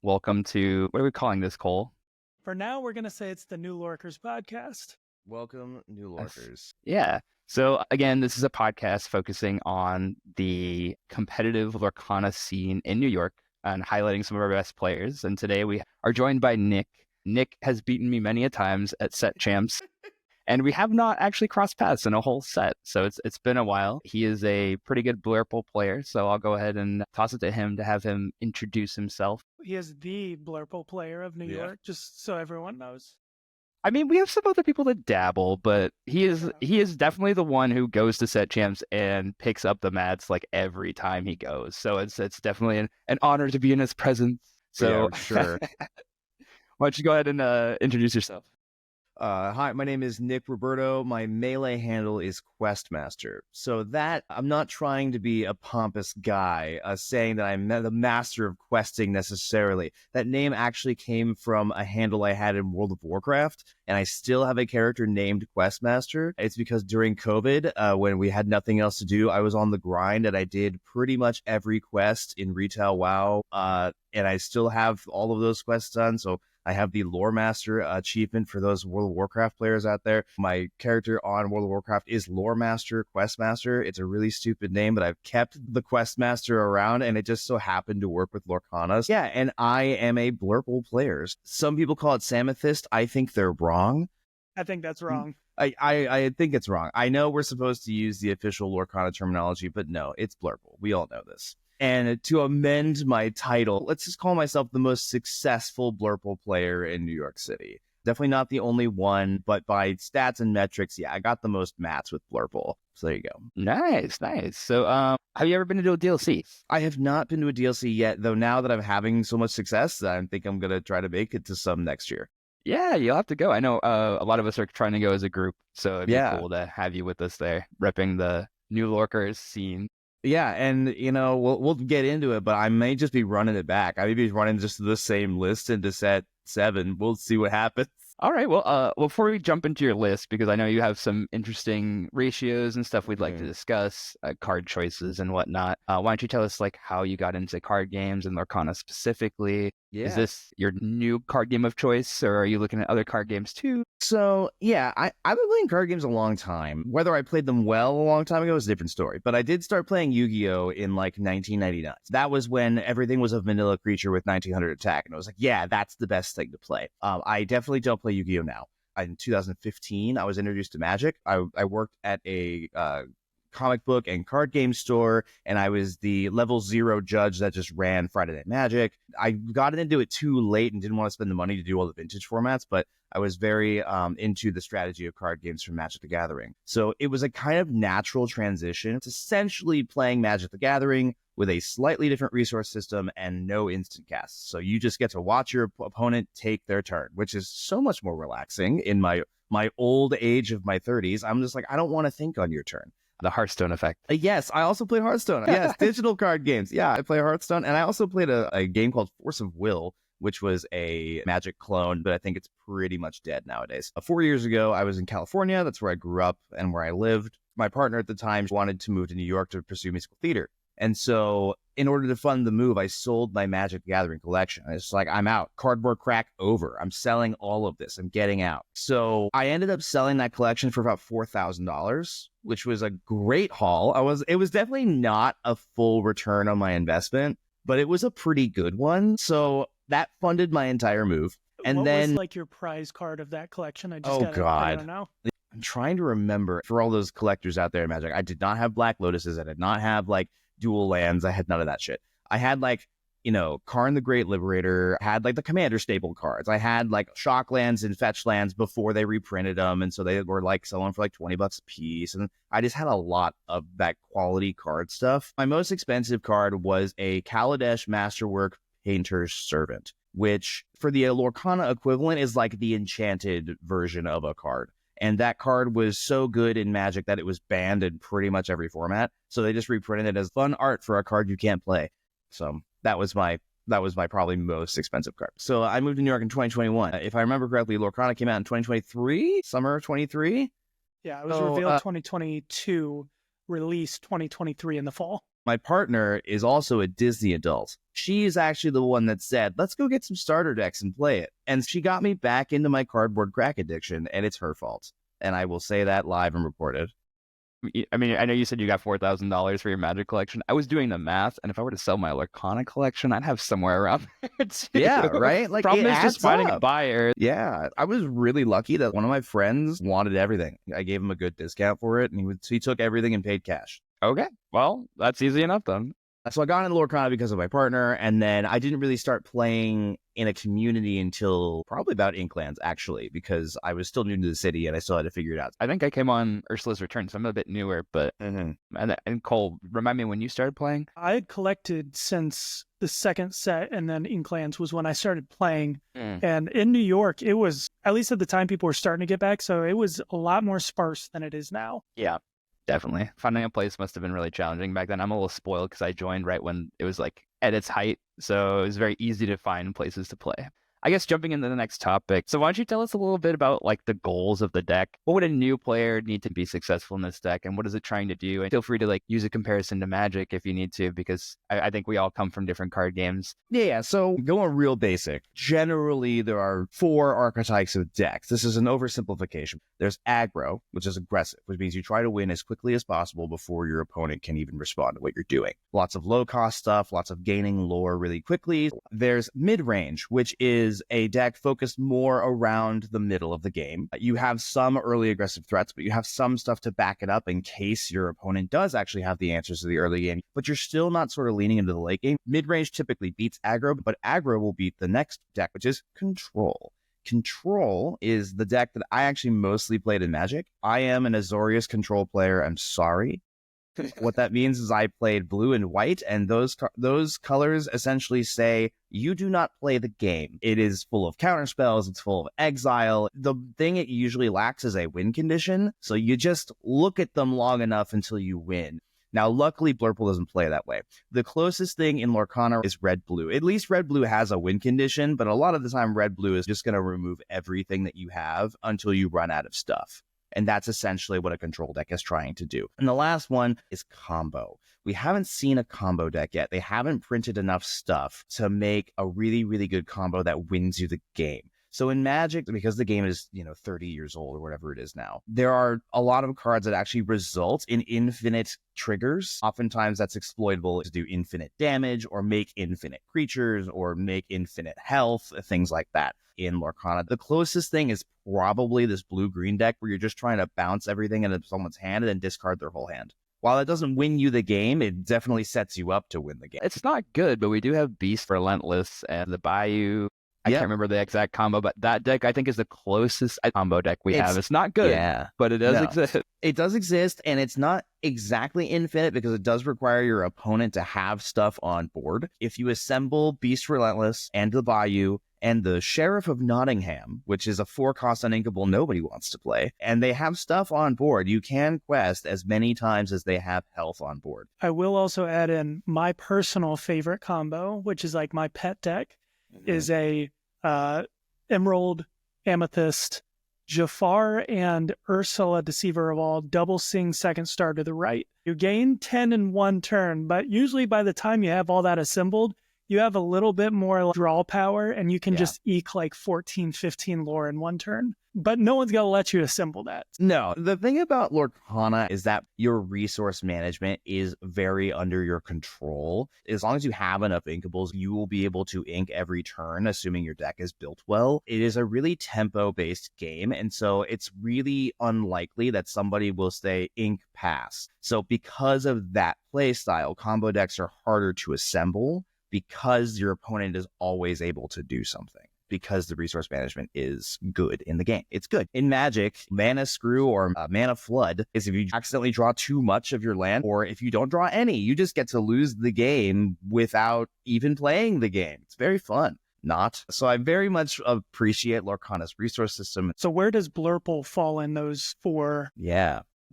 Welcome to, what are we calling this, Cole? For now, we're going to say it's the New Lorkers Podcast. Welcome, New Lorkers. Yeah. So again, this is a podcast focusing on the competitive Lorcana scene in New York and highlighting some of our best players. And today we are joined by Nick. Nick has beaten me many a times at set champs. And we have not actually crossed paths in a whole set. So it's been a while. He is a pretty good Blurple player. So I'll go ahead and toss it to him to have him introduce himself. He is the Blurple player of New York, just so everyone knows. I mean, we have some other people that dabble, but he is definitely the one who goes to set champs and picks up the mats like every time he goes. So it's definitely an honor to be in his presence. So yeah, sure. Why don't you go ahead and introduce yourself? Hi, my name is Nick Roberto. My melee handle is Questmaster. So that, I'm not trying to be a pompous guy saying that I'm the master of questing necessarily. That name actually came from a handle I had in World of Warcraft, and I still have a character named Questmaster. It's because during COVID, when we had nothing else to do, I was on the grind and I did pretty much every quest in retail WoW, and I still have all of those quests done, so I have the Lore Master achievement for those World of Warcraft players out there. My character on World of Warcraft is Lore Master, Questmaster. It's a really stupid name, but I've kept the Questmaster around, and it just so happened to work with Lorcanas. Yeah, and I am a Blurple player. Some people call it Amestyst. I think they're wrong. I think that's wrong. I think it's wrong. I know we're supposed to use the official Lorcana terminology, but no, it's Blurple. We all know this. And to amend my title, let's just call myself the most successful Blurple player in New York City. Definitely not the only one, but by stats and metrics, yeah, I got the most mats with Blurple. So there you go. Nice. So have you ever been to a DLC? I have not been to a DLC yet, though now that I'm having so much success, I think I'm going to try to make it to some next year. Yeah, you'll have to go. I know a lot of us are trying to go as a group, so it'd be cool to have you with us there, repping the New Lorkers scene. Yeah, and, we'll get into it, but I may just be running it back. I may be running just the same list into set 7. We'll see what happens. All right, well, before we jump into your list, because I know you have some interesting ratios and stuff we'd like to discuss, card choices and whatnot, why don't you tell us, how you got into card games and Lorcana specifically? Yeah. Is this your new card game of choice, or are you looking at other card games too? So, yeah, I've been playing card games a long time. Whether I played them well a long time ago is a different story, but I did start playing Yu-Gi-Oh! In, 1999. That was when everything was a vanilla creature with 1900 attack, and I was like, yeah, that's the best thing to play. I definitely don't play Yu-Gi-Oh! Now. In 2015, I was introduced to Magic. I worked at a comic book and card game store, and I was the level 0 judge that just ran Friday Night Magic. I got into it too late and didn't want to spend the money to do all the vintage formats, but I was very into the strategy of card games from Magic the Gathering. So it was a kind of natural transition. It's essentially playing Magic the Gathering with a slightly different resource system and no instant casts. So you just get to watch your opponent take their turn, which is so much more relaxing in my old age of my 30s. I'm just like, I don't want to think on your turn. The Hearthstone effect. Yes, I also played Hearthstone. Yes, digital card games. Yeah, I play Hearthstone. And I also played a game called Force of Will, which was a Magic clone, but I think it's pretty much dead nowadays. 4 years ago, I was in California. That's where I grew up and where I lived. My partner at the time wanted to move to New York to pursue musical theater. And so in order to fund the move, I sold my Magic the Gathering collection. It's like, I'm out. Cardboard crack over. I'm selling all of this. I'm getting out. So I ended up selling that collection for about $4,000, which was a great haul. It was definitely not a full return on my investment, but it was a pretty good one. So that funded my entire move. And what then was your prize card of that collection? I don't know. I'm trying to remember for all those collectors out there in Magic. I did not have Black Lotuses. I did not have dual lands. I had none of that shit. I had Karn the Great Liberator. I had the Commander staple cards. I had shock lands and fetch lands before they reprinted them, and so they were selling for $20 a piece. And I just had a lot of that quality card stuff. My most expensive card was a Kaladesh Masterwork Painter's Servant, which for the Lorcana equivalent is the enchanted version of a card. And that card was so good in Magic that it was banned in pretty much every format. So they just reprinted it as fun art for a card you can't play. So that was my probably most expensive card. So I moved to New York in 2021. If I remember correctly, Lorcana came out in 2023, summer of 23. Yeah, it was revealed 2022, released 2023 in the fall. My partner is also a Disney adult. She's actually the one that said, let's go get some starter decks and play it. And she got me back into my cardboard crack addiction, and it's her fault. And I will say that live and recorded. I mean, I know you said you got $4,000 for your Magic collection. I was doing the math, and if I were to sell my Lorcana collection, I'd have somewhere around there too. Yeah, right? Like, problem it is just adds finding a up. buyer. Yeah, I was really lucky that one of my friends wanted everything. I gave him a good discount for it, and he took everything and paid cash. Okay, well, that's easy enough then. So I got into Lorcana because of my partner, and then I didn't really start playing in a community until probably about Inklands, actually, because I was still new to the city and I still had to figure it out. I think I came on Ursula's Return, so I'm a bit newer, but... And Cole, remind me when you started playing? I had collected since the second set, and then Inklands was when I started playing. And in New York, it was, at least at the time, people were starting to get back, so it was a lot more sparse than it is now. Yeah. Definitely. Finding a place must have been really challenging back then. I'm a little spoiled because I joined right when it was like at its height. So it was very easy to find places to play. I guess jumping into the next topic. So why don't you tell us a little bit about like the goals of the deck? What would a new player need to be successful in this deck? And what is it trying to do? And feel free to like use a comparison to Magic if you need to, because I think we all come from different card games. Yeah, so going real basic. Generally, there are 4 archetypes of decks. This is an oversimplification. There's aggro, which is aggressive, which means you try to win as quickly as possible before your opponent can even respond to what you're doing. Lots of low-cost stuff, lots of gaining lore really quickly. There's mid-range, which is a deck focused more around the middle of the game. You have some early aggressive threats, but you have some stuff to back it up in case your opponent does actually have the answers to the early game, but you're still not sort of leaning into the late game. Mid-range typically beats aggro, but aggro will beat the next deck, which is control. Control is the deck that I actually mostly played in Magic. I am an Azorius control player. I'm sorry. What that means is I played blue and white, and those colors essentially say you do not play the game. It is full of counterspells. It's full of exile. The thing it usually lacks is a win condition, so you just look at them long enough until you win. Now, luckily, Blurple doesn't play that way. The closest thing in Lorcana is red-blue. At least red-blue has a win condition, but a lot of the time, red-blue is just going to remove everything that you have until you run out of stuff. And that's essentially what a control deck is trying to do. And the last one is combo. We haven't seen a combo deck yet. They haven't printed enough stuff to make a really, really good combo that wins you the game. So in Magic, because the game is, 30 years old or whatever it is now, there are a lot of cards that actually result in infinite triggers. Oftentimes that's exploitable to do infinite damage or make infinite creatures or make infinite health, things like that. In Lorcana, the closest thing is probably this blue-green deck where you're just trying to bounce everything into someone's hand and then discard their whole hand. While it doesn't win you the game, it definitely sets you up to win the game. It's not good, but we do have Beast Relentless and the Bayou. I can't remember the exact combo, but that deck I think is the closest combo deck we have. It's not good, but it does exist. It does exist, and it's not exactly infinite because it does require your opponent to have stuff on board. If you assemble Beast Relentless and the Bayou and the Sheriff of Nottingham, which is a 4-cost uninkable nobody wants to play, and they have stuff on board, you can quest as many times as they have health on board. I will also add in my personal favorite combo, which is like my pet deck, is a Emerald, Amethyst, Jafar, and Ursula, Deceiver of All, double sing second star to the right. You gain 10 in one turn, but usually by the time you have all that assembled, you have a little bit more draw power, and you can just eke like 14, 15 lore in one turn. But no one's going to let you assemble that. No, the thing about Lorcana is that your resource management is very under your control. As long as you have enough inkables, you will be able to ink every turn, assuming your deck is built well. It is a really tempo-based game, and so it's really unlikely that somebody will say ink pass. So because of that play style, combo decks are harder to assemble because your opponent is always able to do something. Because the resource management is good in the game. It's good. In Magic, mana screw or mana flood is if you accidentally draw too much of your land, or if you don't draw any, you just get to lose the game without even playing the game. It's very fun. Not. So I very much appreciate Lorcana's resource system. So where does Blurple fall in those 4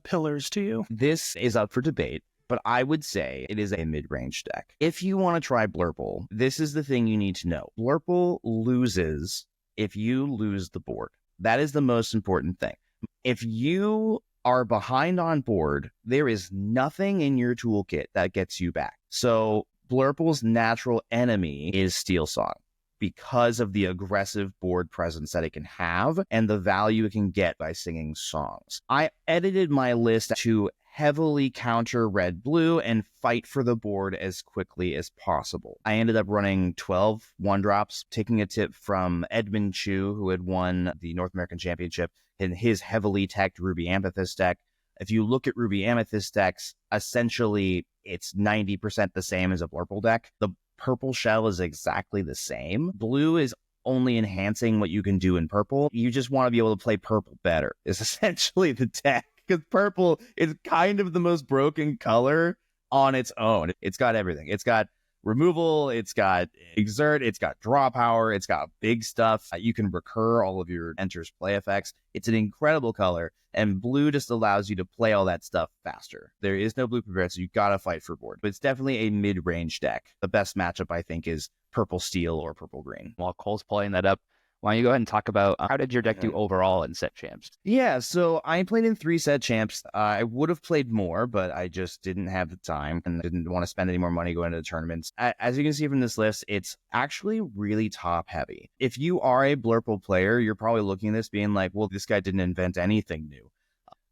pillars to you? This is up for debate, but I would say it is a mid-range deck. If you want to try Blurple, this is the thing you need to know. Blurple loses if you lose the board. That is the most important thing. If you are behind on board, there is nothing in your toolkit that gets you back. So Blurple's natural enemy is Steel Song because of the aggressive board presence that it can have and the value it can get by singing songs. I edited my list to heavily counter red-blue and fight for the board as quickly as possible. I ended up running 12 one-drops, taking a tip from Edmund Chu, who had won the North American Championship in his heavily teched Ruby Amethyst deck. If you look at Ruby Amethyst decks, essentially it's 90% the same as a Blurple deck. The purple shell is exactly the same. Blue is only enhancing what you can do in purple. You just want to be able to play purple better, is essentially the deck. Because purple is kind of the most broken color on its own. It's got everything. It's got removal, it's got exert, it's got draw power, it's got big stuff. You can recur all of your enters play effects. It's an incredible color, and blue just allows you to play all that stuff faster. There is no blue prepared, so you gotta fight for board. But it's definitely a mid-range deck. The best matchup, I think, is purple steel or purple green. While Cole's pulling that up, why don't you go ahead and talk about how did your deck do overall in set champs? Yeah, so I played in 3 set champs. I would have played more, but I just didn't have the time and didn't want to spend any more money going to the tournaments. As you can see from this list, it's actually really top heavy. If you are a Blurple player, you're probably looking at this being like, well, this guy didn't invent anything new.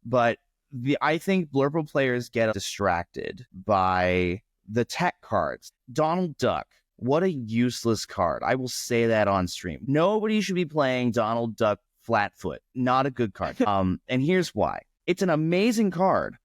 But I think Blurple players get distracted by the tech cards. Donald Duck. What a useless card. I will say that on stream. Nobody should be playing Donald Duck Flatfoot. Not a good card. And here's why. It's an amazing card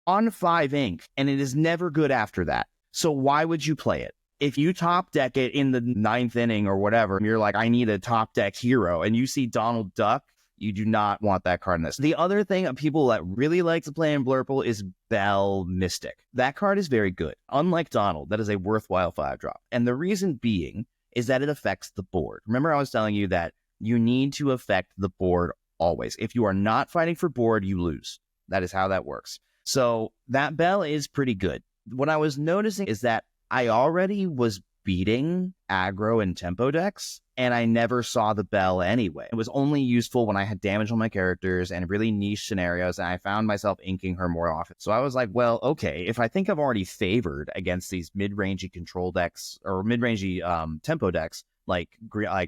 on 5 ink, and it is never good after that. So why would you play it? If you top deck it in the 9th inning or whatever, and you're like, I need a top deck hero, and you see Donald Duck, you do not want that card in this. The other thing of people that really like to play in Blurple is Bell Mystic. That card is very good. Unlike Donald, that is a worthwhile 5-drop. And the reason being is that it affects the board. Remember I was telling you that you need to affect the board always. If you are not fighting for board, you lose. That is how that works. So that Bell is pretty good. What I was noticing is that I already was beating aggro and tempo decks, and I never saw the Bell anyway. It was only useful when I had damage on my characters and really niche scenarios, and I found myself inking her more often. So I was like, well, okay, if I think I've already favored against these mid-rangey control decks, or mid-rangey tempo decks, like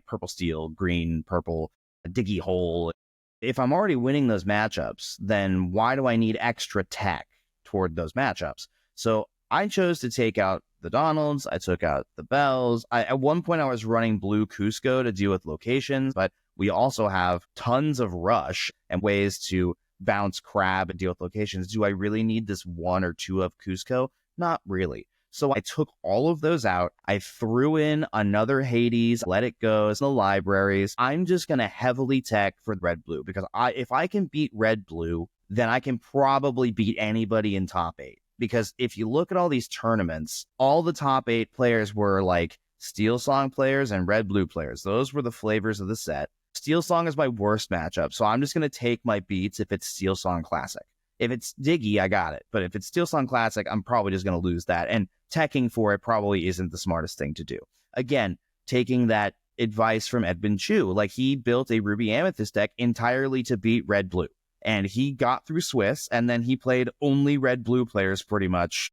purple steel, green, purple, diggy hole, if I'm already winning those matchups, then why do I need extra tech toward those matchups? So I chose to take out the Donalds, I took out the Bells. At one point, I was running blue Cusco to deal with locations, but we also have tons of rush and ways to bounce crab and deal with locations. Do I really need this 1 or 2 of Cusco? Not really. So I took all of those out. I threw in another Hades, let it go, in the libraries. I'm just going to heavily tech for red-blue because if I can beat red-blue, then I can probably beat anybody in top 8. Because if you look at all these tournaments, all the top 8 players were like Steel Song players and Red-Blue players. Those were the flavors of the set. Steel Song is my worst matchup, so I'm just going to take my beats if it's Steel Song Classic. If it's Diggy, I got it. But if it's Steel Song Classic, I'm probably just going to lose that. And teching for it probably isn't the smartest thing to do. Again, taking that advice from Edmund Chu, like he built a Ruby Amethyst deck entirely to beat Red-Blue. And he got through Swiss, and then he played only red-blue players pretty much.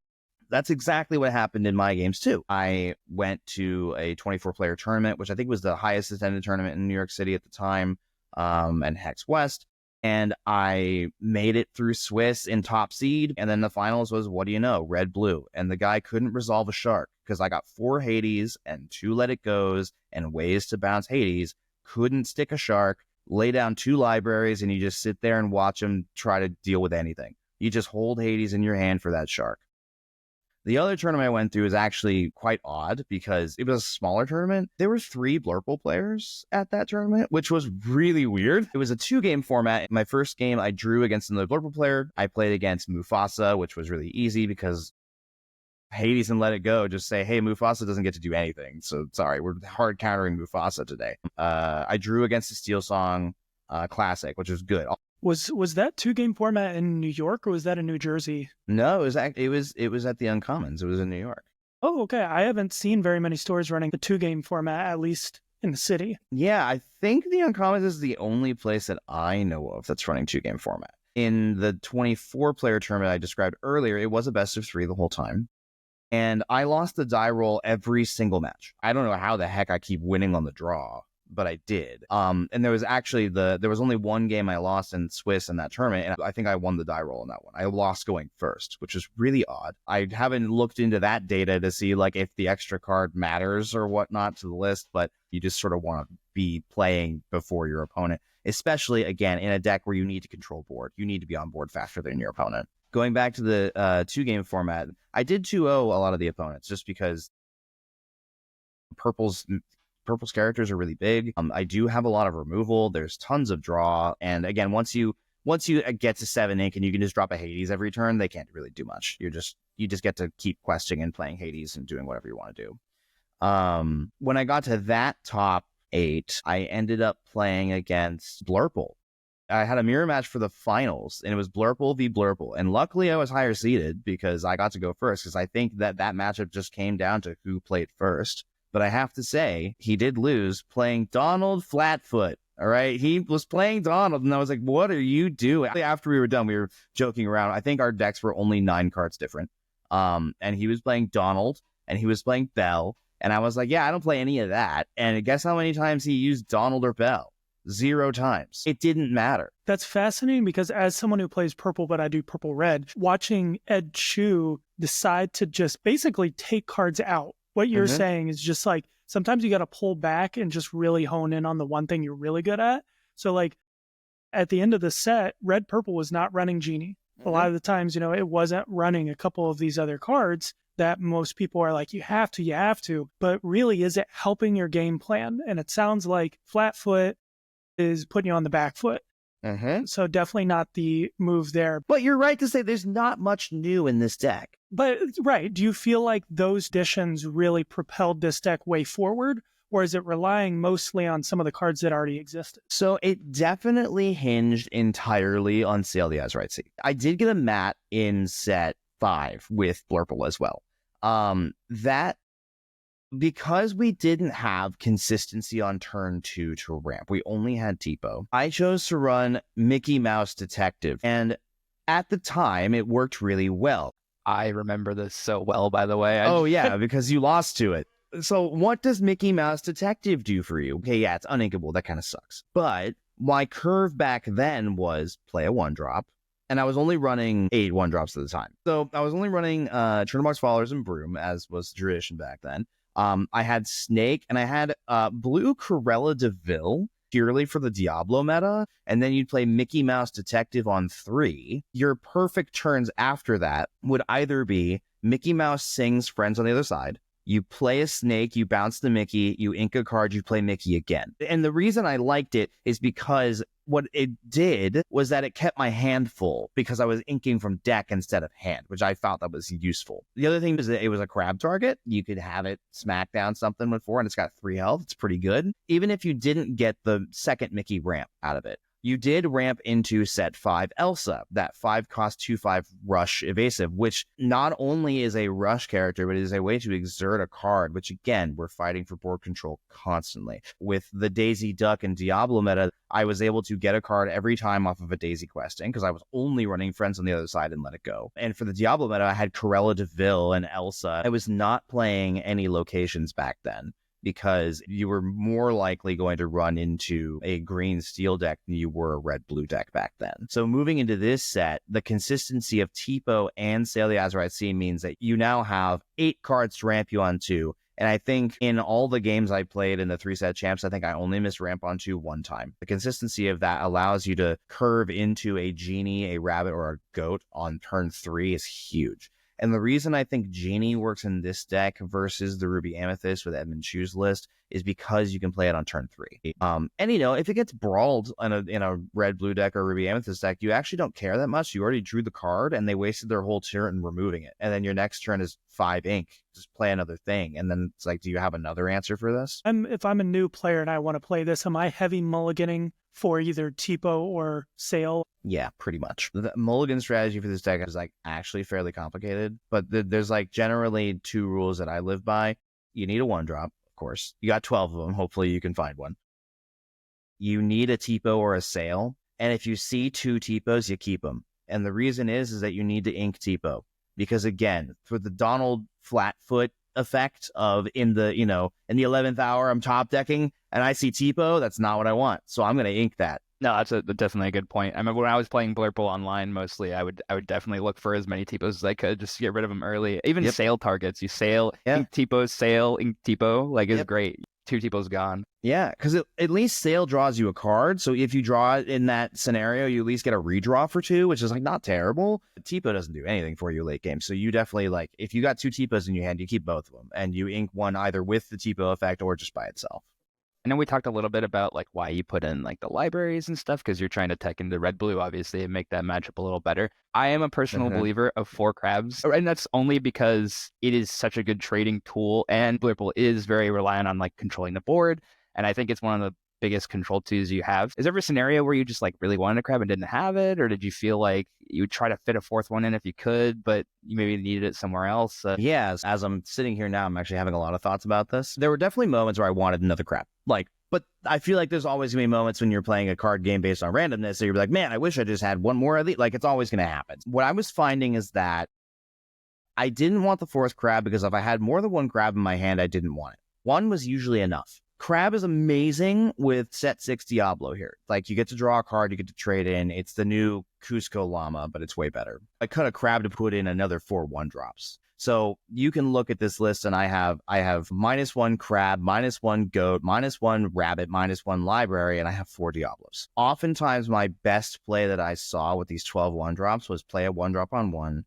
That's exactly what happened in my games, too. I went to a 24-player tournament, which I think was the highest attended tournament in New York City at the time, and Hex West. And I made it through Swiss in top seed, and then the finals was, what do you know, red-blue. And the guy couldn't resolve a shark, because I got 4 Hades and 2 Let It Goes and ways to bounce Hades, couldn't stick a shark, lay down 2 libraries, and you just sit there and watch them try to deal with anything. You just hold Hades in your hand for that shark. The other tournament I went through was actually quite odd because it was a smaller tournament. There were 3 Blurple players at that tournament, which was really weird. It was a 2-game format. My first game, I drew against another Blurple player. I played against Mufasa, which was really easy because Hades and Let It Go just say, hey, Mufasa doesn't get to do anything. So sorry, we're hard countering Mufasa today. I drew against the Steel Song Classic, which was good. Was that 2-game format in New York or was that in New Jersey? No, it was at the Uncommons. It was in New York. Oh, okay. I haven't seen very many stores running the 2-game format, at least in the city. Yeah, I think the Uncommons is the only place that I know of that's running 2-game format. In the 24-player tournament I described earlier, it was a best of 3 the whole time. And I lost the die roll every single match. I don't know how the heck I keep winning on the draw, but I did. And there was actually there was only one game I lost in Swiss in that tournament, and I think I won the die roll in that one. I lost going first, which is really odd. I haven't looked into that data to see like if the extra card matters or whatnot to the list, but you just sort of want to be playing before your opponent, especially again in a deck where you need to control board. You need to be on board faster than your opponent. Going back to the 2-game format, I did 2-0 a lot of the opponents just because Purple's characters are really big. I do have a lot of removal. There's tons of draw. And again, once you get to 7 ink and you can just drop a Hades every turn, they can't really do much. You just get to keep questing and playing Hades and doing whatever you want to do. When I got to that top 8, I ended up playing against Blurple. I had a mirror match for the finals, and it was Blurple v. Blurple. And luckily, I was higher seeded because I got to go first, because I think that matchup just came down to who played first. But I have to say, he did lose playing Donald Flatfoot. All right. He was playing Donald, and I was like, what are you doing? After we were done, we were joking around. I think our decks were only 9 cards different. And he was playing Donald, and he was playing Bell. And I was like, yeah, I don't play any of that. And guess how many times he used Donald or Bell? 0 times. It didn't matter. That's fascinating because as someone who plays purple, but I do purple red, watching Ed Chu decide to just basically take cards out. What you're saying is just like, sometimes you got to pull back and just really hone in on the one thing you're really good at. So like at the end of the set, red purple was not running Genie. A lot of the times, it wasn't running a couple of these other cards that most people are like, you have to, but really, is it helping your game plan? And it sounds like Flatfoot is putting you on the back foot. So definitely not the move there. But you're right to say there's not much new in this deck. But right, do you feel like those additions really propelled this deck way forward? Or is it relying mostly on some of the cards that already existed? So it definitely hinged entirely on Sail the Azurite Sea. I did get a mat in set 5 with Blurple as well. That because we didn't have consistency on turn 2 to ramp, we only had Tipo. I chose to run Mickey Mouse Detective, and at the time, it worked really well. I remember this so well, by the way. Oh, yeah, because you lost to it. So what does Mickey Mouse Detective do for you? Okay, yeah, it's uninkable. That kind of sucks. But my curve back then was play a 1-drop, and I was only running 8 1-drops at the time. So I was only running Chernobog's Followers and Broom, as was the tradition back then. I had Snake, and I had Blue Corella DeVille, purely for the Diablo meta, and then you'd play Mickey Mouse Detective on 3. Your perfect turns after that would either be Mickey Mouse sings Friends on the Other Side, you play a Snake, you bounce the Mickey, you ink a card, you play Mickey again. And the reason I liked it is because what it did was that it kept my hand full because I was inking from deck instead of hand, which I felt that was useful. The other thing is that it was a crab target. You could have it smack down something with 4, and it's got 3 health. It's pretty good. Even if you didn't get the second Mickey ramp out of it. You did ramp into set 5 Elsa, that 5 cost 2/5 rush evasive, which not only is a rush character, but it is a way to exert a card, which again, we're fighting for board control constantly. With the Daisy Duck and Diablo meta, I was able to get a card every time off of a Daisy questing because I was only running Friends on the Other Side and let it go. And for the Diablo meta, I had Corella DeVille and Elsa. I was not playing any locations back then, because you were more likely going to run into a green steel deck than you were a red blue deck back then. So moving into this set, the consistency of Tipo and Sail the Azurite Sea means that you now have 8 cards to ramp you on 2. And I think in all the games I played in the 3-set champs, I think I only missed ramp on 2 one time. The consistency of that allows you to curve into a genie, a rabbit, or a goat on turn 3 is huge. And the reason I think Genie works in this deck versus the Ruby Amethyst with Edmund Chu's list is because you can play it on turn 3. And if it gets brawled in a red blue deck or Ruby Amethyst deck, you actually don't care that much. You already drew the card and they wasted their whole turn removing it. And then your next turn is 5 ink. Just play another thing. And then it's like, do you have another answer for this? If I'm a new player and I want to play this, am I heavy mulliganing for either Tipo or Sail? Yeah, pretty much. The mulligan strategy for this deck is actually fairly complicated, but there's generally 2 rules that I live by. You need a 1-drop, of course. You got 12 of them. Hopefully you can find one. You need a Tipo or a Sail. And if you see 2 T-Pos, you keep them. And the reason is that you need to ink T-Po. Because again, for the Donald Flatfoot effect of in the 11th hour, I'm top decking and I see T-Po, that's not what I want. So I'm going to ink that. No, that's definitely a good point. I remember when I was playing Blurple online mostly, I would definitely look for as many T-Pos as I could just to get rid of them early. Even sail targets, you sail, ink T-Pos, sail, ink T-Po, like is great. 2 T-Pos gone. Yeah, because at least sail draws you a card. So if you draw it in that scenario, you at least get a redraw for 2, which is like not terrible. T-Po doesn't do anything for you late game. So you definitely like, if you got 2 T-Pos in your hand, you keep both of them and you ink one either with the T-Po effect or just by itself. I know we talked a little bit about like why you put in like the libraries and stuff because you're trying to tech into red blue obviously and make that matchup a little better. I am a personal believer of 4 crabs, and that's only because it is such a good trading tool and Blurple is very reliant on like controlling the board, and I think it's one of the biggest control tools you have. Is there ever a scenario where you just like really wanted a crab and didn't have it, or did you feel like you would try to fit a 4th one in if you could, but you maybe needed it somewhere else? Yeah, as I'm sitting here now, I'm actually having a lot of thoughts about this. There were definitely moments where I wanted another crab. But I feel like there's always going to be moments when you're playing a card game based on randomness that you're like, man, I wish I just had one more of these. Like, it's always going to happen. What I was finding is that I didn't want the 4th crab because if I had more than 1 crab in my hand, I didn't want it. 1 was usually enough. Crab is amazing with set 6 Diablo here. Like, you get to draw a card, you get to trade in. It's the new Cusco Llama, but it's way better. I cut a crab to put in another 4 1-drops. So you can look at this list and I have -1 crab, -1 goat, -1 rabbit, -1 library, and I have 4 Diablos. Oftentimes my best play that I saw with these 12 1-drops was play a 1-drop on 1,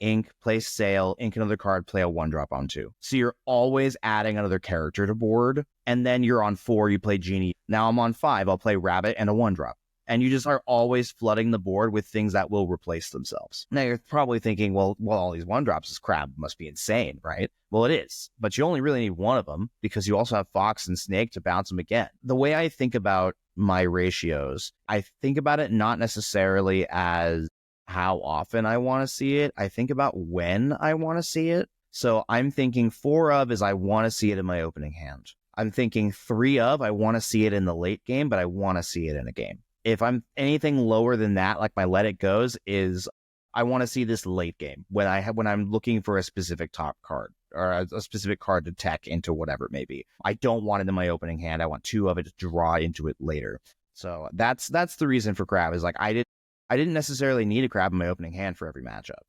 ink, play sail, ink another card, play a 1-drop on 2. So you're always adding another character to board, and then you're on 4, you play genie. Now I'm on 5, I'll play rabbit and a 1-drop. And you just are always flooding the board with things that will replace themselves. Now you're probably thinking, well, all these 1-drops is crab must be insane, right? Well, it is, but you only really need 1 of them because you also have fox and snake to bounce them again. The way I think about my ratios, I think about it not necessarily as how often I want to see it. I think about when I want to see it. So I'm thinking 4 of is I want to see it in my opening hand. I'm thinking 3 of I want to see it in the late game, but I want to see it in a game. If I'm anything lower than that, like my let it goes is I want to see this late game when I'm looking for a specific top card or a specific card to tech into whatever it may be. I don't want it in my opening hand. I want 2 of it to draw into it later. So that's the reason for crab is like I didn't necessarily need a crab in my opening hand for every matchup.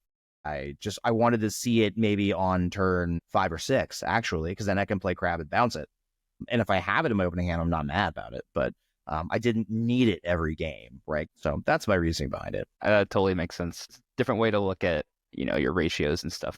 I wanted to see it maybe on turn 5 or 6 actually, because then I can play crab and bounce it. And if I have it in my opening hand, I'm not mad about it, but I didn't need it every game, right? So that's my reasoning behind it. Totally makes sense. Different way to look at, your ratios and stuff.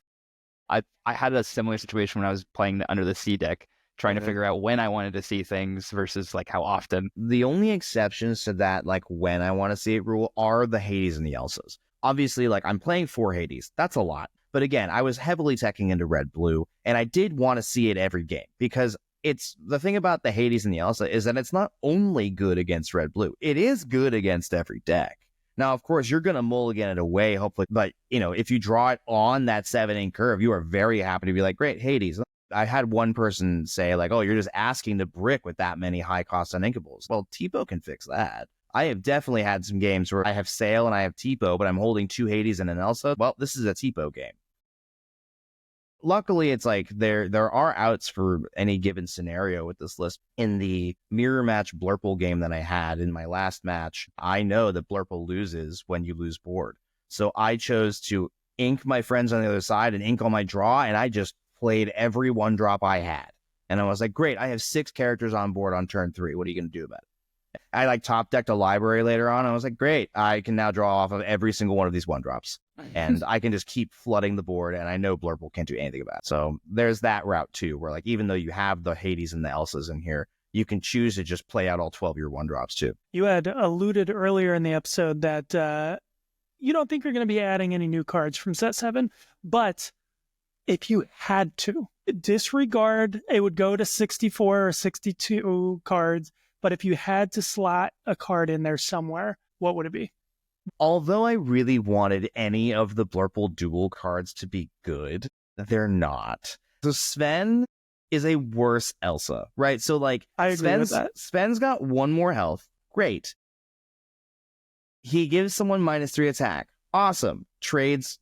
I had a similar situation when I was playing the Under the Sea deck, trying to figure out when I wanted to see things versus like how often. The only exceptions to that, like when I want to see it rule, are the Hades and the Elsas. Obviously, like I'm playing 4 Hades. That's a lot. But again, I was heavily teching into red-blue, and I did want to see it every game because it's the thing about the Hades and the Elsa is that it's not only good against red-blue. It is good against every deck. Now, of course, you're going to mulligan it away, hopefully. But, if you draw it on that 7-ink curve, you are very happy to be like, great, Hades. I had one person say like, oh, you're just asking to brick with that many high cost uninkables. Well, T-Po can fix that. I have definitely had some games where I have Sail and I have T-Po, but I'm holding 2 Hades and an Elsa. Well, this is a T-Po game. Luckily, it's like there are outs for any given scenario with this list. In the mirror match Blurple game that I had in my last match, I know that Blurple loses when you lose board. So I chose to ink my friends on the other side and ink on my draw, and I just played every 1-drop I had. And I was like, great, I have 6 characters on board on turn 3. What are you going to do about it? I like top decked a library later on. I was like, great, I can now draw off of every single one of these 1-drops. And I can just keep flooding the board, and I know Blurple can't do anything about it. So there's that route too, where like even though you have the Hades and the Elsas in here, you can choose to just play out all 12 of your 1-drops too. You had alluded earlier in the episode that you don't think you're going to be adding any new cards from set 7, but if you had to, disregard, it would go to 64 or 62 cards. But if you had to slot a card in there somewhere, what would it be? Although I really wanted any of the Blurple dual cards to be good, they're not. So Sven is a worse Elsa, right? So like I agree with that. Sven's got 1 more health. Great. He gives someone -3 attack. Awesome. Trades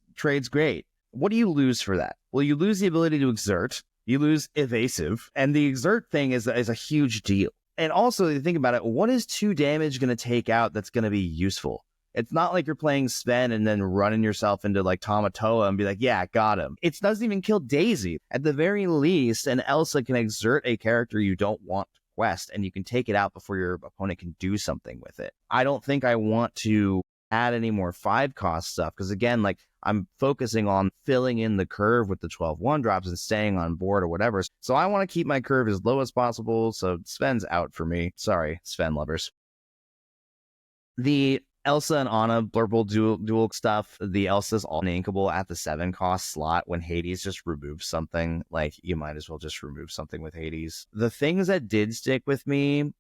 great. What do you lose for that? Well, you lose the ability to exert. You lose evasive. And the exert thing is a huge deal. And also, you think about it, what is 2 damage going to take out that's going to be useful? It's not like you're playing Sven and then running yourself into like Tamatoa and be like, yeah, got him. It doesn't even kill Daisy. At the very least, an Elsa can exert a character you don't want to quest, and you can take it out before your opponent can do something with it. I don't think I want to add any more 5-cost stuff because, again, like I'm focusing on filling in the curve with the 12 1-drops and staying on board or whatever. So I want to keep my curve as low as possible. So Sven's out for me. Sorry, Sven lovers. The Elsa and Anna Blurple dual stuff, the Elsa's all inkable at the 7-cost slot when Hades just removes something. Like, you might as well just remove something with Hades. The things that did stick with me,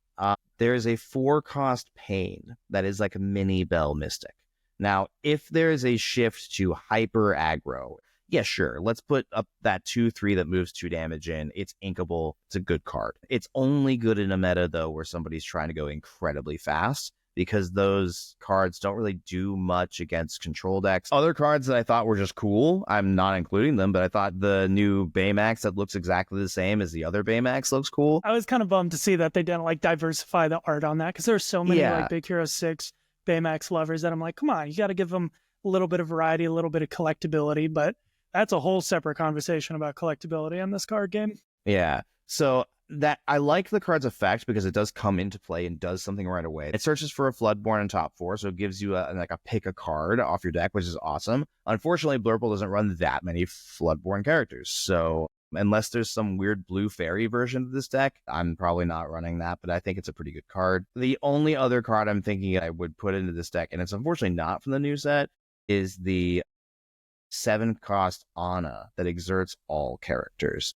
there's a 4-cost Pain that is like a mini Bell Mystic. Now, if there is a shift to hyper aggro, yeah, sure, let's put up that 2/3 that moves 2 damage in. It's inkable. It's a good card. It's only good in a meta, though, where somebody's trying to go incredibly fast, because those cards don't really do much against control decks. Other cards that I thought were just cool, I'm not including them, but I thought the new Baymax that looks exactly the same as the other Baymax looks cool. I was kind of bummed to see that they didn't like diversify the art on that, because there's so many like Big Hero 6 Baymax lovers that I'm like, come on, you got to give them a little bit of variety, a little bit of collectability, but that's a whole separate conversation about collectability in this card game. Yeah, so that I like the card's effect because it does come into play and does something right away. It searches for a Floodborn in top 4, so it gives you a pick a card off your deck, which is awesome. Unfortunately, Blurple doesn't run that many Floodborn characters, so unless there's some weird blue fairy version of this deck, I'm probably not running that, but I think it's a pretty good card. The only other card I'm thinking I would put into this deck, and it's unfortunately not from the new set, is the 7-cost Anna that exerts all characters.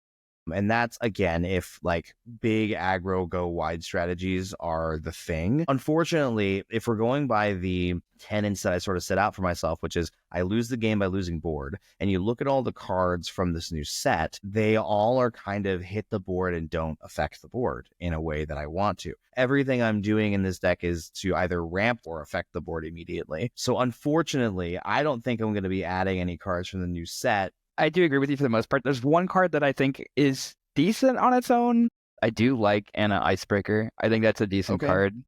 And that's, again, if like big aggro go wide strategies are the thing. Unfortunately, if we're going by the tenets that I sort of set out for myself, which is I lose the game by losing board, and you look at all the cards from this new set, they all are kind of hit the board and don't affect the board in a way that I want to. Everything I'm doing in this deck is to either ramp or affect the board immediately. So unfortunately, I don't think I'm going to be adding any cards from the new set. I do agree with you for the most part. There's one card that I think is decent on its own. I do like Anna Icebreaker. I think that's a decent card.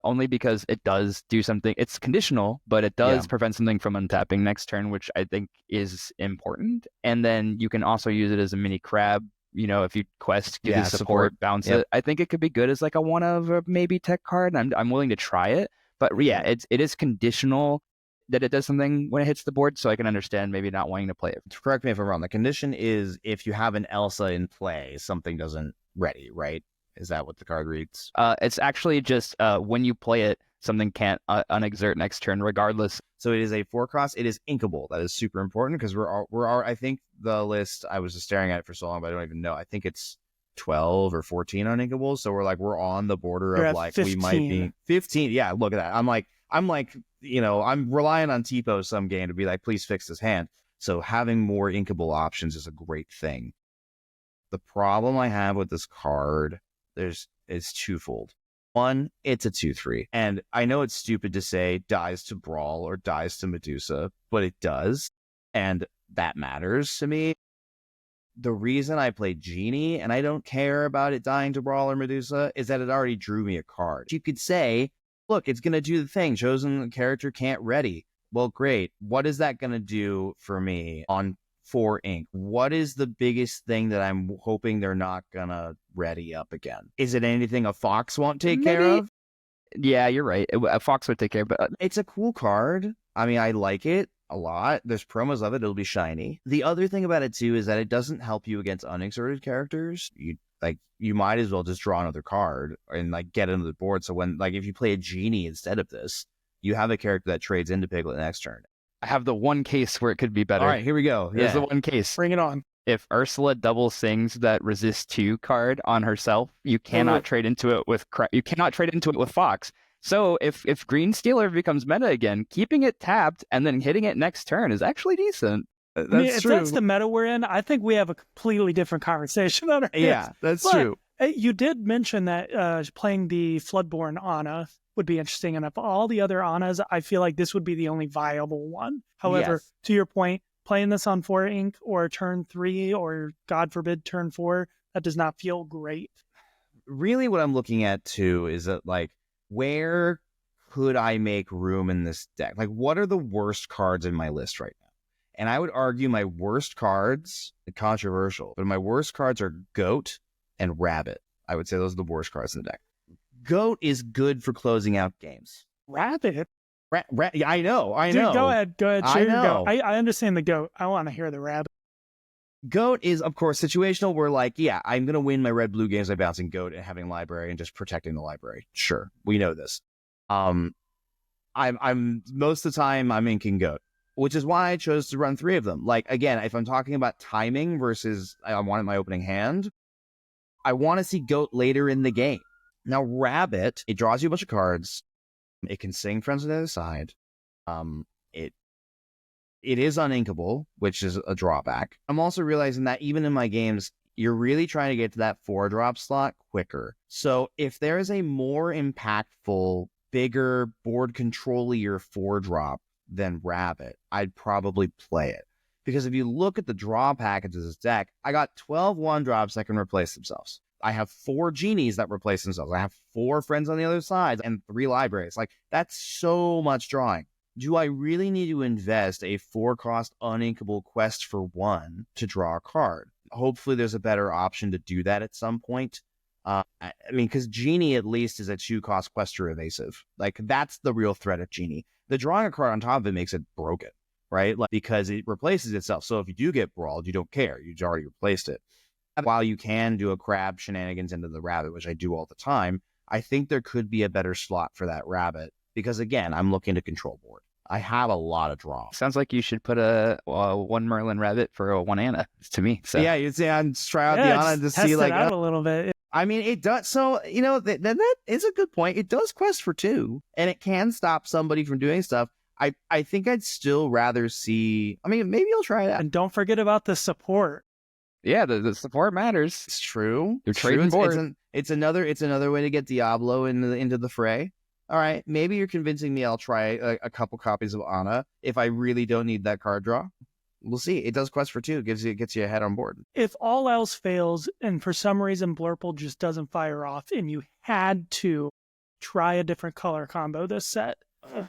Only because it does do something. It's conditional, but it does prevent something from untapping next turn, which I think is important. And then you can also use it as a mini crab. You know, if you quest, give you support, bounce it. I think it could be good as like a one of a maybe tech card. I'm willing to try it. But yeah, it is conditional that it does something when it hits the board, so I can understand maybe not wanting to play it. Correct me if I'm wrong. The condition is if you have an Elsa in play, something doesn't ready, right? Is that what the card reads? It's actually just when you play it, something can't unexert next turn, regardless. So it is a 4-cost. It is inkable. That is super important because we're I think the list, I was just staring at it for so long, but I don't even know. I think it's 12 or 14 on inkables. So we're on the border of like 15. We might be 15. Yeah, look at that. I'm like, you know, I'm relying on Tipo some game to be like, please fix this hand. So having more inkable options is a great thing. The problem I have with this card is twofold. One, it's a 2/3. And I know it's stupid to say dies to Brawl or dies to Medusa, but it does. And that matters to me. The reason I play Genie and I don't care about it dying to Brawl or Medusa is that it already drew me a card. You could say, look, it's going to do the thing. Chosen character can't ready. Well, great. What is that going to do for me on 4 ink? What is the biggest thing that I'm hoping they're not going to ready up again? Is it anything a Fox won't take care of? Yeah, you're right. A Fox would take care of it. But it's a cool card. I mean, I like it a lot. There's promos of it. It'll be shiny. The other thing about it, too, is that it doesn't help you against unexerted characters. You might as well just draw another card and like get into the board. So when if you play a Genie instead of this, you have a character that trades into Piglet next turn. I have the one case where it could be better. All right, here we go. Here's the one case. Bring it on. If Ursula double sings that resist 2 card on herself, you cannot trade into it with Fox. So if Green Stealer becomes meta again, keeping it tapped and then hitting it next turn is actually decent. If that's the meta we're in, I think we have a completely different conversation on our hands. Yeah, that's true. You did mention that playing the Floodborn Anna would be interesting. And of all the other Annas, I feel like this would be the only viable one. However, to your point, playing this on 4 ink or turn 3 or God forbid turn 4, that does not feel great. Really what I'm looking at too is that like, where could I make room in this deck? Like, what are the worst cards in my list right now? And I would argue my worst cards, controversial, but my worst cards are Goat and Rabbit. I would say those are the worst cards in the deck. Goat is good for closing out games. Rabbit? Yeah, I know. Dude, go ahead. Share I your know. Goat. I understand the Goat. I want to hear the Rabbit. Goat is, of course, situational where, like, yeah, I'm going to win my red-blue games by bouncing Goat and having library and just protecting the library. Sure, we know this. I'm most of the time I'm inking Goat, which is why I chose to run 3 of them. Like, again, if I'm talking about timing versus I want it in my opening hand, I want to see Goat later in the game. Now, Rabbit, it draws you a bunch of cards. It can sing Friends on the Other Side. It is uninkable, which is a drawback. I'm also realizing that even in my games, you're really trying to get to that 4-drop slot quicker. So if there is a more impactful, bigger, board control-ier 4-drop than Rabbit, I'd probably play it. Because if you look at the draw packages of this deck, I got 12 1-drops that can replace themselves. I have 4 genies that replace themselves. I have 4 Friends on the Other Side and 3 libraries. Like, that's so much drawing. Do I really need to invest a 4-cost uninkable quest for 1 to draw a card? Hopefully there's a better option to do that at some point. I mean, because Genie at least is a 2-cost quest or evasive. Like, that's the real threat of Genie. The drawing a card on top of it makes it broken, right? Like, because it replaces itself. So if you do get brawled, you don't care. You've already replaced it. While you can do a crab shenanigans into the Rabbit, which I do all the time, I think there could be a better slot for that Rabbit. Because again, I'm looking to control board. I have a lot of draw. Sounds like you should put a 1 Merlin Rabbit for a 1 Anna to me. So yeah, you'd say I'd try out the Anna to see like out a little bit. I mean, it does. So that is a good point. It does quest for 2, and it can stop somebody from doing stuff. I think I'd still rather see. I mean, maybe I'll try that. And don't forget about the support. Yeah, the support matters. It's true. You're trading board. It's another way to get Diablo into the fray. All right, maybe you're convincing me I'll try a couple copies of Anna if I really don't need that card draw. We'll see. It does quest for 2. Gets you ahead on board. If all else fails and for some reason Blurple just doesn't fire off and you had to try a different color combo this set,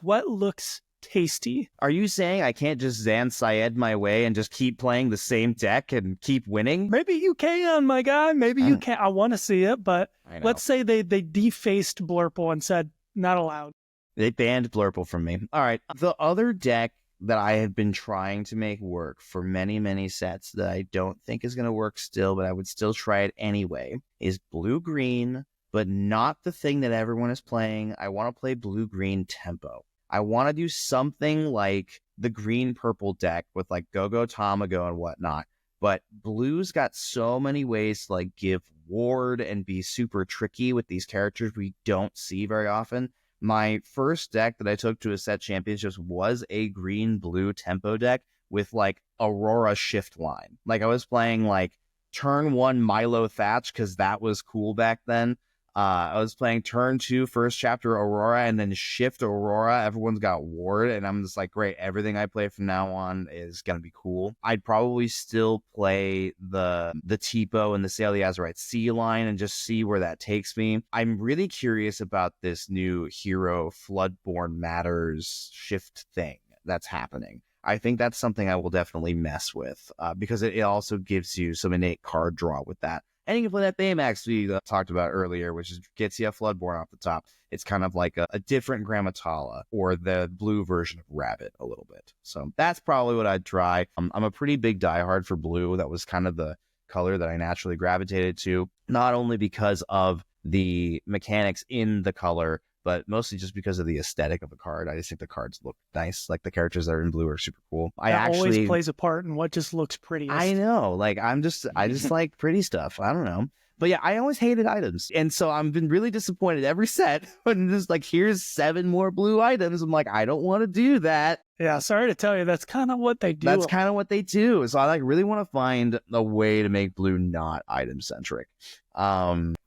what looks tasty? Are you saying I can't just Zan Syed my way and just keep playing the same deck and keep winning? Maybe you can, my guy. Maybe you can. I want to see it, but let's say they defaced Blurple and said, not allowed. They banned Blurple from me. All right. The other deck that I have been trying to make work for many, many sets that I don't think is going to work still, but I would still try it anyway, is blue-green, but not the thing that everyone is playing. I want to play blue-green tempo. I want to do something like the green-purple deck with like Go-Go Tamago and whatnot. But blue's got so many ways to like give ward and be super tricky with these characters we don't see very often. My first deck that I took to a set championships was a green-blue tempo deck with like Aurora shift line. Like I was playing like turn 1 Milo Thatch because that was cool back then. I was playing turn 2 first chapter Aurora and then shift Aurora. Everyone's got ward and I'm just like, great, everything I play from now on is going to be cool. I'd probably still play the Tipo and the Sail the Azurite Sea line and just see where that takes me. I'm really curious about this new hero Floodborn Matters shift thing that's happening. I think that's something I will definitely mess with because it also gives you some innate card draw with that. And you can play that Baymax we talked about earlier, which is gets you a Floodborn off the top. It's kind of like a different Grammatala or the blue version of Rabbit a little bit. So that's probably what I'd try. I'm a pretty big diehard for blue. That was kind of the color that I naturally gravitated to, not only because of the mechanics in the color, but mostly just because of the aesthetic of the card. I just think the cards look nice. Like the characters that are in blue are super cool. That always plays a part in what just looks prettiest. I know. Like I just like pretty stuff. I don't know. But yeah, I always hated items. And so I've been really disappointed every set when there's like, here's 7 more blue items. I'm like, I don't want to do that. Yeah, sorry to tell you, that's kind of what they do. That's kind of what they do. So I like really want to find a way to make blue not item centric.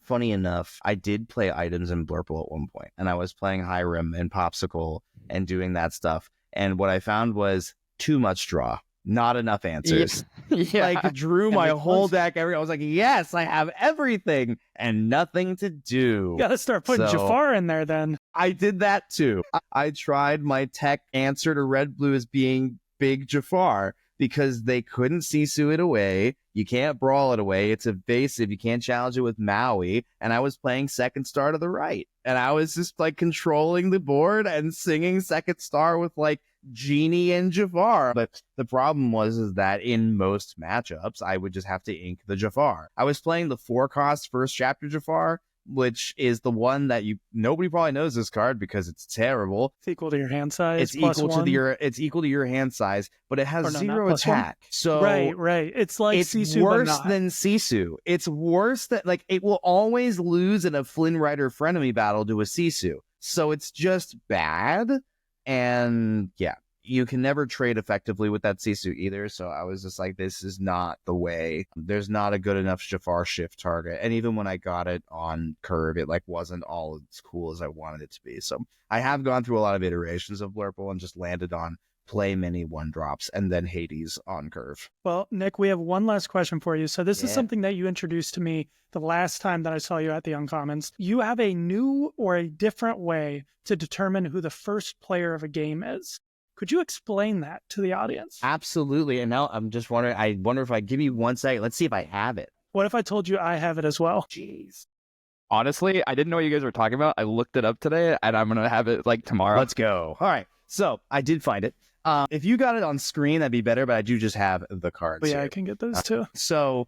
Funny enough, I did play items in Blurple at one point, and I was playing Hiram and Popsicle and doing that stuff. And what I found was too much draw, not enough answers. Yeah. Like, drew my whole deck. I was like, yes, I have everything and nothing to do. You gotta start putting So- Jafar in there then. I did that too. I tried my tech answer to Red Blue as being Big Jafar because they couldn't Sisu it away. You can't brawl it away. It's evasive. You can't challenge it with Maui. And I was playing Second Star to the right. And I was just like controlling the board and singing Second Star with like Genie and Jafar. But the problem is that in most matchups, I would just have to ink the Jafar. I was playing the 4-cost first chapter Jafar, which is the one that nobody probably knows this card because it's terrible. It's equal to your hand size. It's plus equal one. it's equal to your hand size, but it has Or no, not 0 plus one. attack. So Right. It's like it's Sisu, but worse not. than Sisu. It's worse that like it will always lose in a Flynn Rider frenemy battle to a Sisu. So it's just bad. And yeah, you can never trade effectively with that Sisu either. So I was just like, this is not the way. There's not a good enough Jafar shift target. And even when I got it on curve, it like wasn't all as cool as I wanted it to be. So I have gone through a lot of iterations of Blurple and just landed on play many 1-drops and then Hades on curve. Well, Nick, we have one last question for you. So this is Yeah. something that you introduced to me the last time that I saw you at the Uncommons. You have a new or a different way to determine who the first player of a game is. Could you explain that to the audience? Absolutely. And now I'm just wondering, I wonder if I give you 1 second. Let's see if I have it. What if I told you I have it as well? Jeez. Honestly, I didn't know what you guys were talking about. I looked it up today, and I'm gonna have it like tomorrow. Let's go. All right. So I did find it. If you got it on screen, that'd be better, but I do just have the cards But yeah, here. I can get those too. So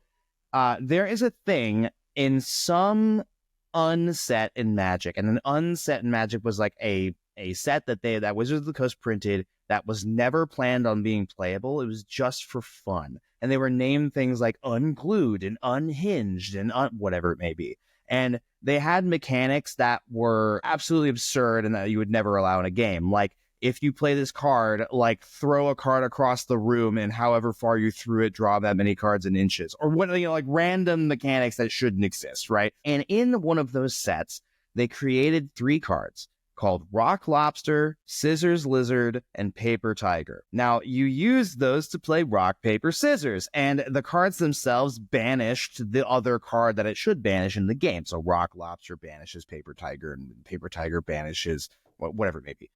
there is a thing in some unset in Magic, and an unset in Magic was like a set that Wizards of the Coast printed that was never planned on being playable. It was just for fun. And they were named things like Unglued and Unhinged and whatever it may be. And they had mechanics that were absolutely absurd and that you would never allow in a game. Like, if you play this card, like throw a card across the room and however far you threw it, draw that many cards in inches, or what, like random mechanics that shouldn't exist, right? And in one of those sets, they created 3 cards called Rock Lobster, Scissors Lizard, and Paper Tiger. Now, you use those to play rock, paper, scissors, and the cards themselves banished the other card that it should banish in the game. So Rock Lobster banishes Paper Tiger, and Paper Tiger banishes whatever it may be.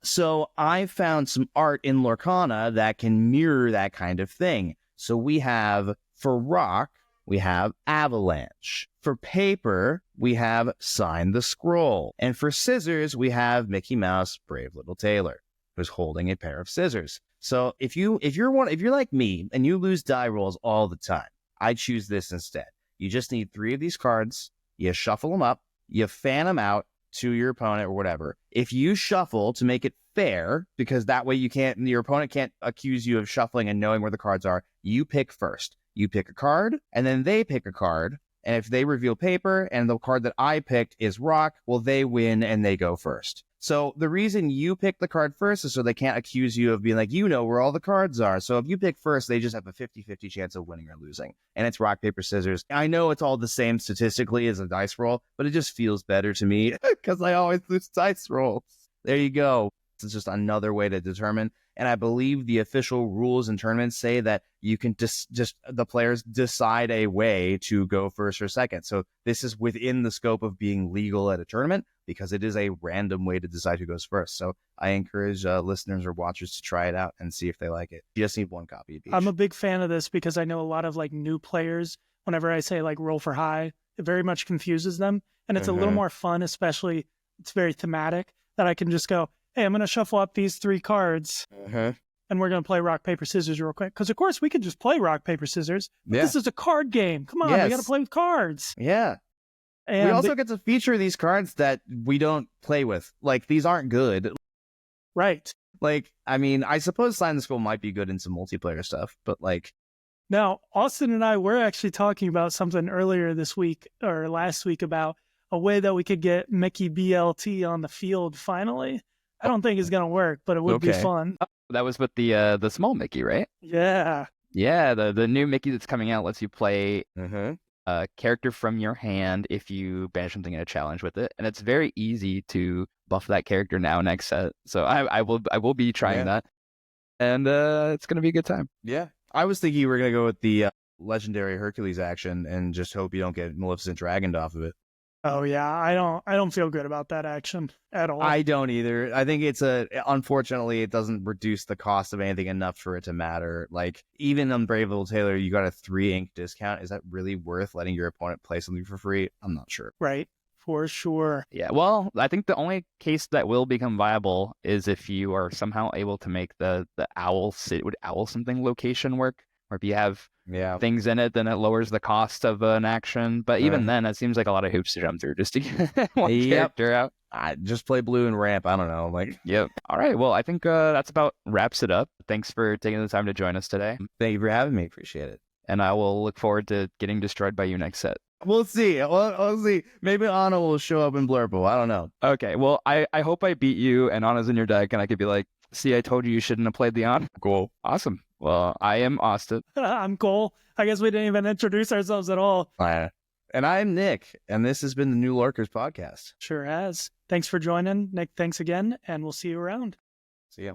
So I found some art in Lorcana that can mirror that kind of thing. So we have, for rock, we have Avalanche. For paper, we have Sign the Scroll. And for scissors, we have Mickey Mouse, Brave Little Tailor, who's holding a pair of scissors. So if you're like me and you lose die rolls all the time, I choose this instead. You just need 3 of these cards, you shuffle them up, you fan them out to your opponent or whatever. If you shuffle to make it fair, because that way your opponent can't accuse you of shuffling and knowing where the cards are, you pick first. You pick a card, and then they pick a card. And if they reveal paper and the card that I picked is rock, well, they win and they go first. So the reason you pick the card first is so they can't accuse you of being like, you know where all the cards are. So if you pick first, they just have a 50-50 chance of winning or losing. And it's rock, paper, scissors. I know it's all the same statistically as a dice roll, but it just feels better to me because I always lose dice rolls. There you go. It's just another way to determine. And I believe the official rules and tournaments say that you can just the players decide a way to go first or second. So this is within the scope of being legal at a tournament because it is a random way to decide who goes first. So I encourage listeners or watchers to try it out and see if they like it. You just need 1 copy of each. I'm a big fan of this because I know a lot of like new players, whenever I say like roll for high, it very much confuses them. And it's a little more fun, especially it's very thematic, that I can just go, hey, I'm going to shuffle up these 3 cards and we're going to play rock, paper, scissors real quick. Because, of course, we could just play rock, paper, scissors. But this is a card game. Come on, we got to play with cards. Yeah. And we also get to feature these cards that we don't play with. Like, these aren't good. Right. Like, I mean, I suppose Sign the Scroll might be good in some multiplayer stuff, but like... Now, Austin and I were actually talking about something earlier this week or last week about a way that we could get Mickey BLT on the field finally. I don't think it's going to work, but it would be fun. That was with the small Mickey, right? Yeah. Yeah, the new Mickey that's coming out lets you play a character from your hand if you banish something in a challenge with it. And it's very easy to buff that character now next set. So I will be trying that. And it's going to be a good time. Yeah. I was thinking you were going to go with the legendary Hercules action and just hope you don't get Maleficent Dragoned off of it. Oh yeah, I don't feel good about that action at all. I don't either. I think unfortunately it doesn't reduce the cost of anything enough for it to matter. Like even on Brave Little Tailor, you got a 3 ink discount. Is that really worth letting your opponent play something for free? I'm not sure. Right. For sure. Yeah, well, I think the only case that will become viable is if you are somehow able to make the owl something location work, or if you have things in it, then it lowers the cost of an action. But even then, it seems like a lot of hoops to jump through just to get one character out. I just play blue and ramp. I don't know. Yep. All right. Well, I think that's about wraps it up. Thanks for taking the time to join us today. Thank you for having me. Appreciate it. And I will look forward to getting destroyed by you next set. We'll see. We'll see. Maybe Anna will show up in Blurple. I don't know. Okay. Well, I hope I beat you and Anna's in your deck, and I could be like, see, I told you shouldn't have played the Anna. Cool. Awesome. Well, I am Austin. I'm Cole. I guess we didn't even introduce ourselves at all. And I'm Nick, and this has been the new Lorkers Podcast. Sure has. Thanks for joining, Nick. Thanks again, and we'll see you around. See ya.